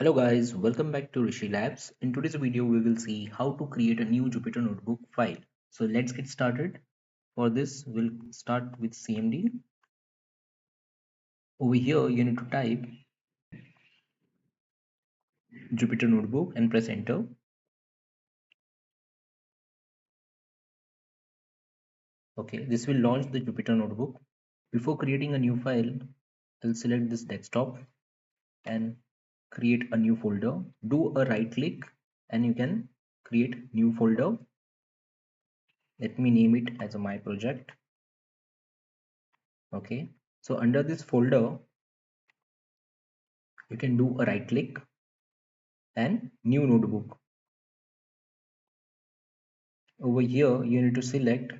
Hello guys, welcome back to Rishi Labs. In today's video, we will see how to create a new Jupyter Notebook file. So let's get started. For this, we'll start with CMD. Over here, you need to type Jupyter Notebook and press enter. Okay, this will launch the Jupyter Notebook. Before creating a new file, I'll select this desktop and create a new folder. Do a right click and you can create new folder. Let me name it as a my project. Okay, so under this folder, you can do a right click and new notebook. Over here you need to select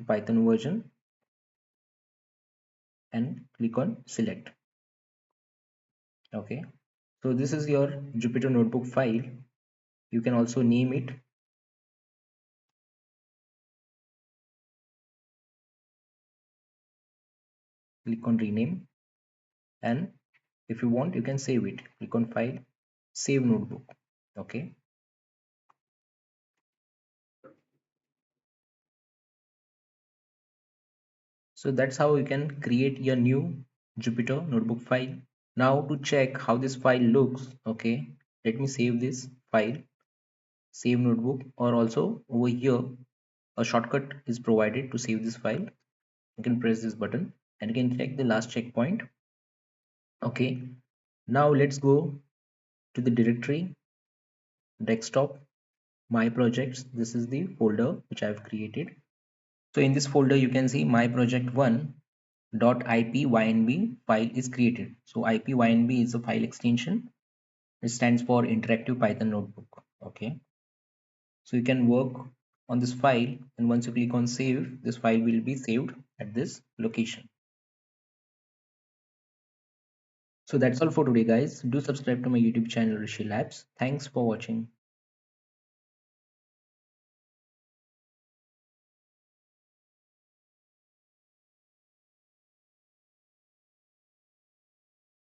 Python version and click on select. Okay, so this is your Jupyter Notebook file. You can also name it. Click on rename, and if you want you can save it. Click on file, save notebook. Okay, so that's how you can create your new Jupyter Notebook file. Now to check how this file looks, okay, let me save this file, save notebook, or also over here a shortcut is provided to save this file. You can press this button and you can check the last checkpoint. Okay, now let's go to the directory desktop, my projects. This is the folder which I have created. So in this folder you can see my project 1.ipynb file is created. So ipynb is a file extension. It stands for interactive Python notebook. Okay, so you can work on this file, and once you click on save, this file will be saved at this location. So that's all for today guys. Do subscribe to my YouTube channel Rishi Labs. Thanks for watching.